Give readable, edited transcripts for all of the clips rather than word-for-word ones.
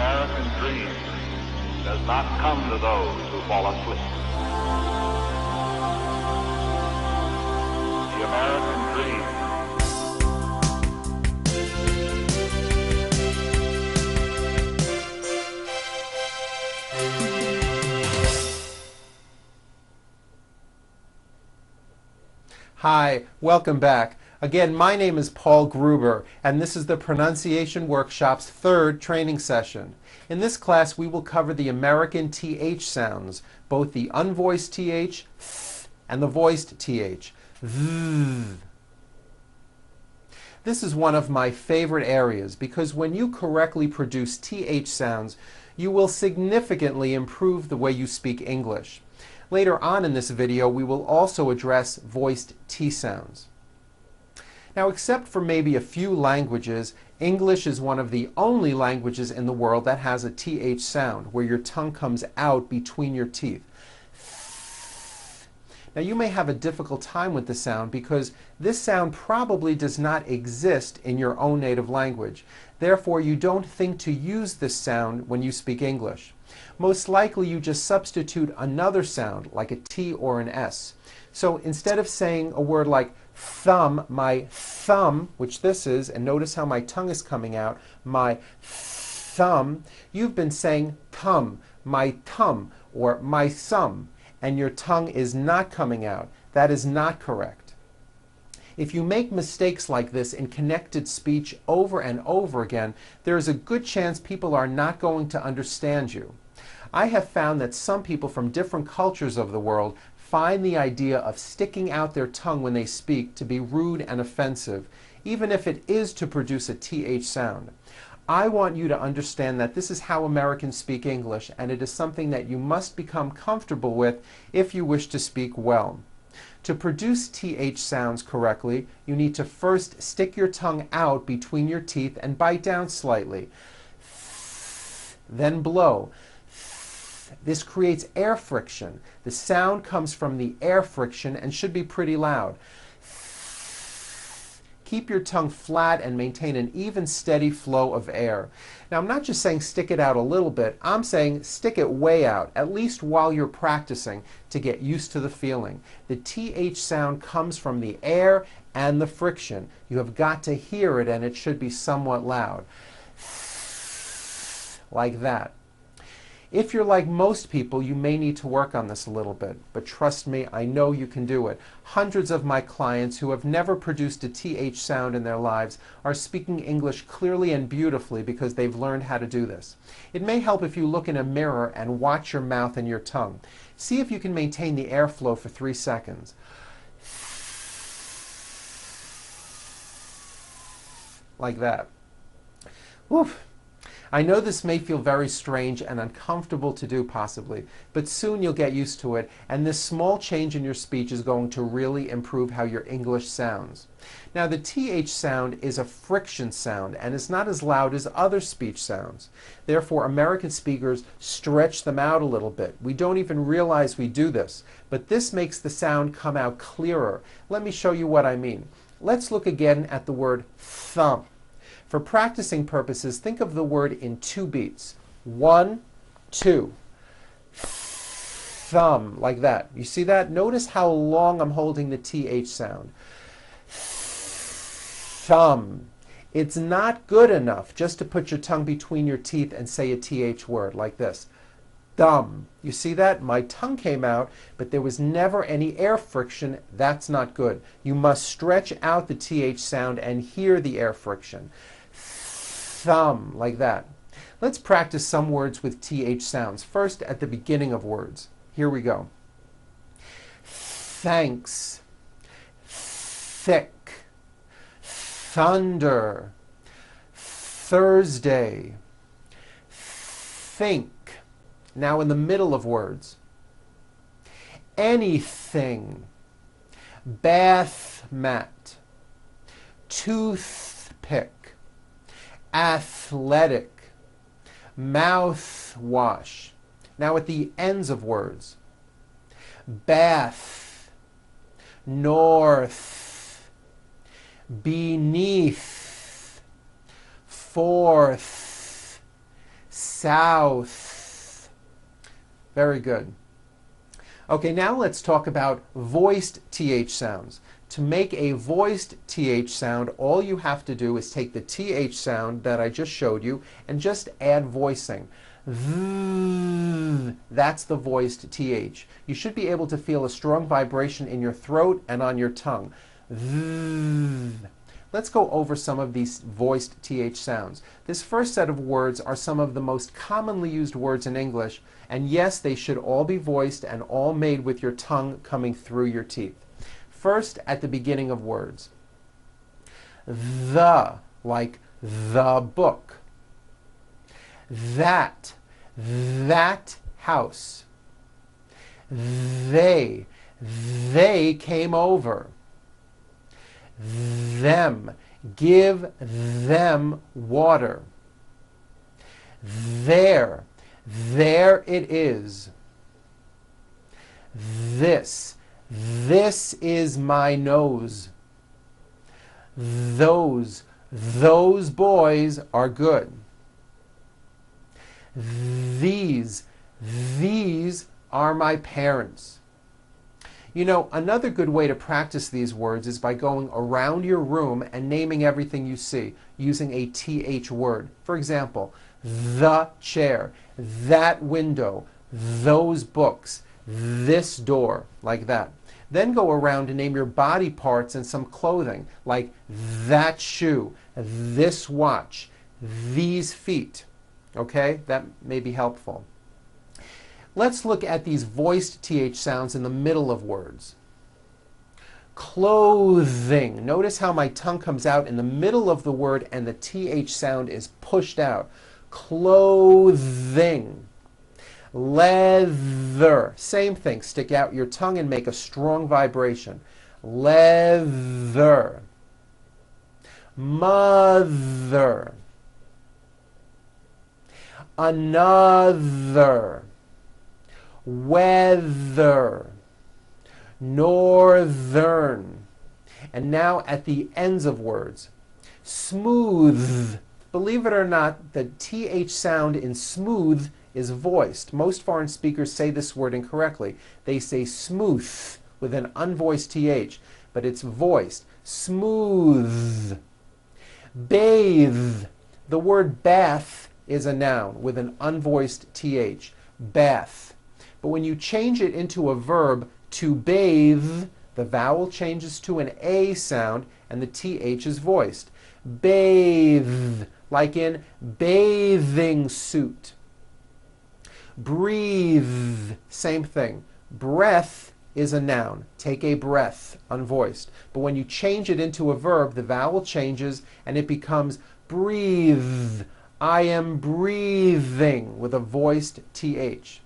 American dream does not come to those who fall asleep. The American dream. Hi, welcome back. Again, my name is Paul Gruber, and this is the Pronunciation Workshop's third training session. In this class, we will cover the American TH sounds, both the unvoiced TH, th, and the voiced TH, th. This is one of my favorite areas because when you correctly produce TH sounds, you will significantly improve the way you speak English. Later on in this video, we will also address voiced T sounds. Now, except for maybe a few languages, English is one of the only languages in the world that has a TH sound, where your tongue comes out between your teeth. Now, you may have a difficult time with the sound because this sound probably does not exist in your own native language. Therefore, you don't think to use this sound when you speak English. Most likely, you just substitute another sound, like a T or an S. So instead of saying a word like thumb, my thumb, which this is, and notice how my tongue is coming out, my thumb, you've been saying tum, my tum, or my thumb, and your tongue is not coming out. That is not correct. If you make mistakes like this in connected speech over and over again, there is a good chance people are not going to understand you. I have found that some people from different cultures of the world find the idea of sticking out their tongue when they speak to be rude and offensive, even if it is to produce a TH sound. I want you to understand that this is how Americans speak English, and it is something that you must become comfortable with if you wish to speak well. To produce TH sounds correctly, you need to first stick your tongue out between your teeth and bite down slightly. Then blow. This creates air friction. The sound comes from the air friction and should be pretty loud. Keep your tongue flat and maintain an even, steady flow of air. Now, I'm not just saying stick it out a little bit. I'm saying stick it way out, at least while you're practicing, to get used to the feeling. The TH sound comes from the air and the friction. You have got to hear it, and it should be somewhat loud. Like that. If you're like most people, you may need to work on this a little bit, but trust me, I know you can do it. Hundreds of my clients who have never produced a TH sound in their lives are speaking English clearly and beautifully because they've learned how to do this. It may help if you look in a mirror and watch your mouth and your tongue. See if you can maintain the airflow for 3 seconds. Like that. Woof. I know this may feel very strange and uncomfortable to do possibly, but soon you'll get used to it, and this small change in your speech is going to really improve how your English sounds. Now, the TH sound is a friction sound and is not as loud as other speech sounds. Therefore, American speakers stretch them out a little bit. We don't even realize we do this, but this makes the sound come out clearer. Let me show you what I mean. Let's look again at the word thumb. For practicing purposes, think of the word in 2 beats. 1, 2. Thumb, like that. You see that? Notice how long I'm holding the TH sound. Thumb. It's not good enough just to put your tongue between your teeth and say a TH word like this. Thumb. You see that? My tongue came out, but there was never any air friction. That's not good. You must stretch out the TH sound and hear the air friction. Thumb, like that. Let's practice some words with TH sounds. First, at the beginning of words. Here we go. Thanks, thick, thunder, Thursday, think. Now in the middle of words. Anything, bath mat, toothpick, athletic, mouthwash. Now at the ends of words. Bath, north, beneath, forth, south. Very good. Okay, now let's talk about voiced TH sounds. To make a voiced TH sound, all you have to do is take the TH sound that I just showed you and just add voicing. That's the voiced TH. You should be able to feel a strong vibration in your throat and on your tongue. Let's go over some of these voiced TH sounds. This first set of words are some of the most commonly used words in English, and yes, they should all be voiced and all made with your tongue coming through your teeth. First, at the beginning of words. The, like the book. That house. They came over. Them, give them water. There it is. This is my nose. Those boys are good. These are my parents. You know, another good way to practice these words is by going around your room and naming everything you see using a TH word. For example, the chair, that window, those books, this door, like that. Then go around and name your body parts and some clothing, like that shoe, this watch, these feet. Okay, that may be helpful. Let's look at these voiced TH sounds in the middle of words. Clothing. Notice how my tongue comes out in the middle of the word and the TH sound is pushed out. Clothing. Leather. Same thing. Stick out your tongue and make a strong vibration. Leather. Mother. Another. Weather. Northern. And now at the ends of words. Smooth. Believe it or not, the TH sound in smooth is voiced. Most foreign speakers say this word incorrectly. They say smooth with an unvoiced TH, but it's voiced. Smooth. Bathe. The word bath is a noun with an unvoiced TH. Bath. But when you change it into a verb, to bathe, the vowel changes to an A sound and the TH is voiced. Bathe, like in bathing suit. Breathe, same thing. Breath is a noun. Take a breath, unvoiced. But when you change it into a verb, the vowel changes and it becomes breathe. I am breathing with a voiced TH.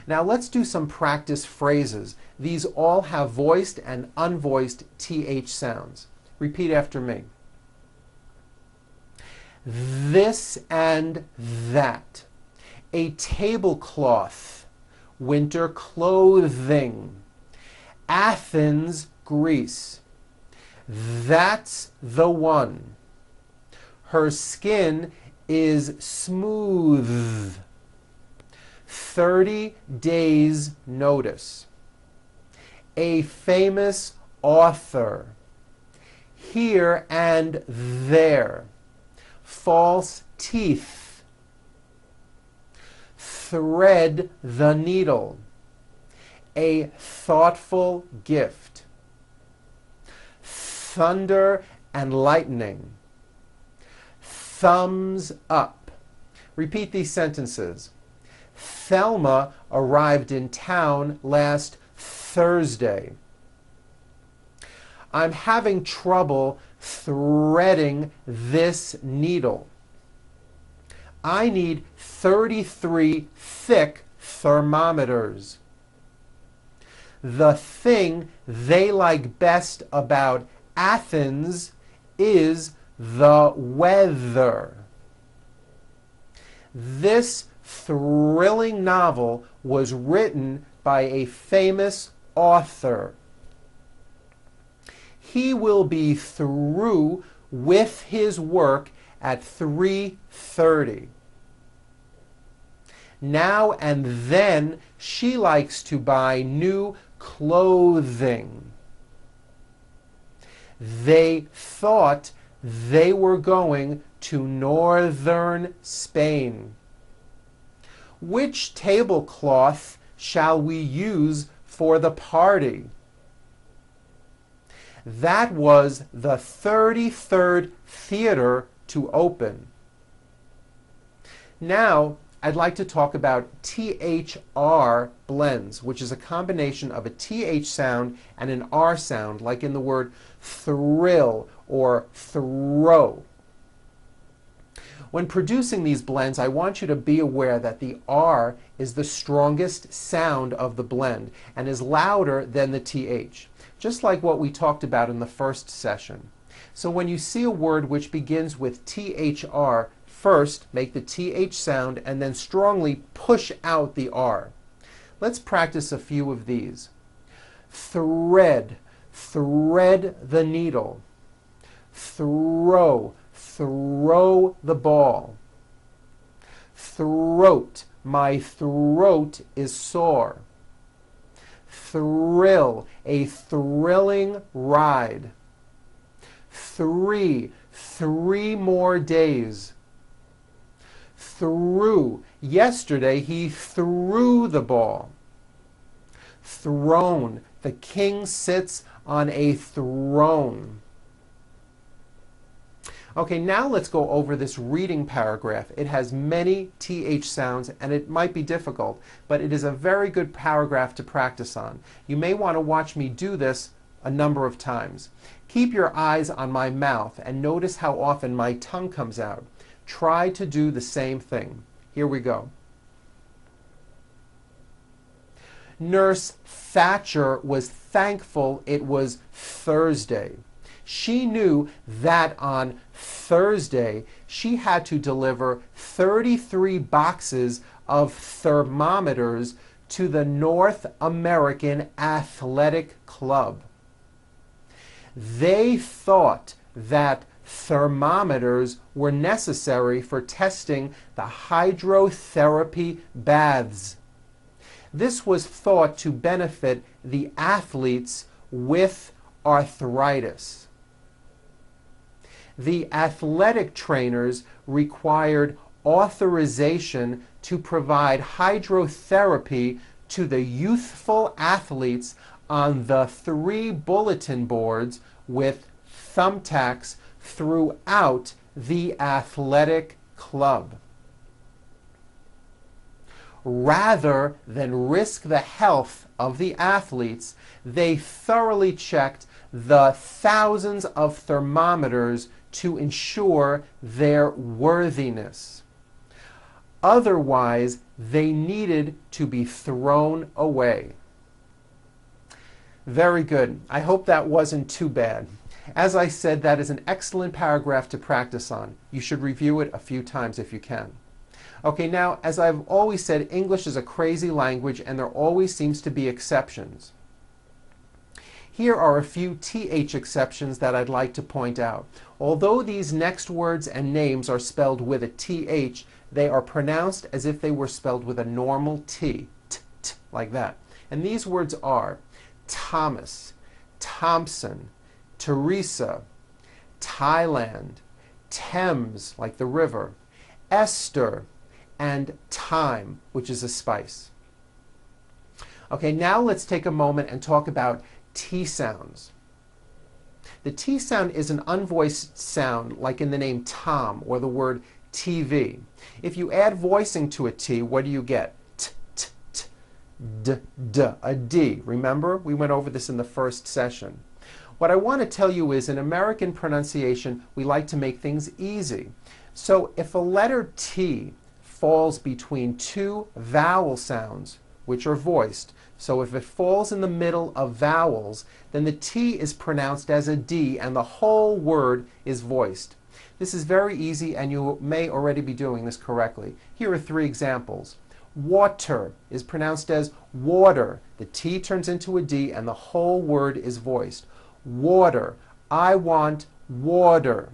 Now let's do some practice phrases. These all have voiced and unvoiced TH sounds. Repeat after me. This and that. A tablecloth. Winter clothing. Athens, Greece. That's the one. Her skin is smooth. 30 days notice. A famous author. Here and there. False teeth. Thread the needle. A thoughtful gift. Thunder and lightning. Thumbs up. Repeat these sentences. Thelma arrived in town last Thursday. I'm having trouble threading this needle. I need 33 thick thermometers. The thing they like best about Athens is the weather. This thrilling novel was written by a famous author. He will be through with his work at 3:30. Now and then she likes to buy new clothing. They thought they were going to northern Spain. Which tablecloth shall we use for the party? That was the 33rd theater to open. Now, I'd like to talk about THR blends, which is a combination of a TH sound and an R sound, like in the word thrill or throw. When producing these blends, I want you to be aware that the R is the strongest sound of the blend and is louder than the TH, just like what we talked about in the first session. So when you see a word which begins with THR, first make the TH sound and then strongly push out the R. Let's practice a few of these. Thread, thread the needle. Throw, throw the ball. Throat, my throat is sore. Thrill, a thrilling ride. 3 more days. Threw, yesterday he threw the ball. Throne, the king sits on a throne. Okay, now let's go over this reading paragraph. It has many TH sounds and it might be difficult, but it is a very good paragraph to practice on. You may want to watch me do this a number of times. Keep your eyes on my mouth and notice how often my tongue comes out. Try to do the same thing. Here we go. Nurse Thatcher was thankful it was Thursday. She knew that on Thursday she had to deliver 33 boxes of thermometers to the North American Athletic Club. They thought that thermometers were necessary for testing the hydrotherapy baths. This was thought to benefit the athletes with arthritis. The athletic trainers required authorization to provide hydrotherapy to the youthful athletes on the 3 bulletin boards with thumbtacks throughout the athletic club. Rather than risk the health of the athletes, they thoroughly checked the thousands of thermometers to ensure their worthiness. Otherwise, they needed to be thrown away. Very good. I hope that wasn't too bad. As I said, that is an excellent paragraph to practice on. You should review it a few times if you can. Okay, now, as I've always said, English is a crazy language and there always seems to be exceptions. Here are a few TH exceptions that I'd like to point out. Although these next words and names are spelled with a TH, they are pronounced as if they were spelled with a normal T, like that. And these words are Thomas, Thompson, Teresa, Thailand, Thames, like the river, Esther, and thyme, which is a spice. Okay, now let's take a moment and talk about T sounds. The T sound is an unvoiced sound, like in the name Tom or the word TV. If you add voicing to a T, what do you get? T, t, t, d, d, a D. Remember? We went over this in the first session. What I want to tell you is, in American pronunciation, we like to make things easy. So if a letter T falls between 2 vowel sounds, which are voiced, so if it falls in the middle of vowels, then the T is pronounced as a D and the whole word is voiced. This is very easy and you may already be doing this correctly. Here are 3 examples. Water is pronounced as water. The T turns into a D and the whole word is voiced. Water. I want water.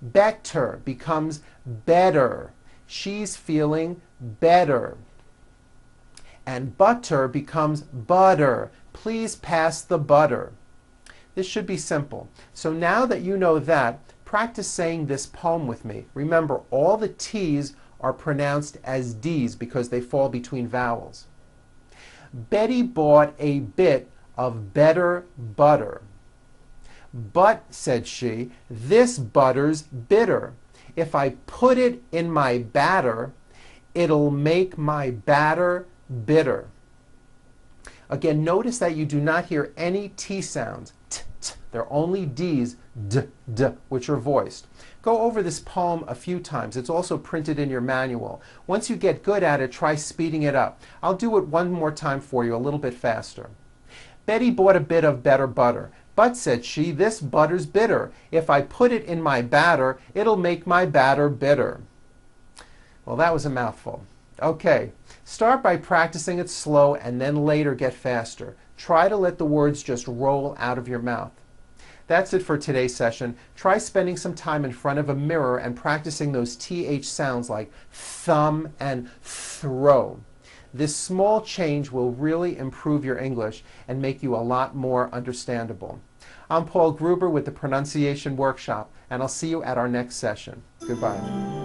Better becomes better. She's feeling better. And butter becomes butter. Please pass the butter. This should be simple. So now that you know that, practice saying this poem with me. Remember, all the T's are pronounced as D's because they fall between vowels. Betty bought a bit of better butter. But, said she, this butter's bitter. If I put it in my batter, it'll make my batter bitter. Again, notice that you do not hear any T sounds. T, t. They're only D's, d, d, which are voiced. Go over this poem a few times. It's also printed in your manual. Once you get good at it, try speeding it up. I'll do it one more time for you, a little bit faster. Betty bought a bit of better butter. But, said she, this butter's bitter. If I put it in my batter, it'll make my batter bitter. Well, that was a mouthful. Okay, start by practicing it slow and then later get faster. Try to let the words just roll out of your mouth. That's it for today's session. Try spending some time in front of a mirror and practicing those TH sounds like thumb and throw. This small change will really improve your English and make you a lot more understandable. I'm Paul Gruber with the Pronunciation Workshop, and I'll see you at our next session. Goodbye.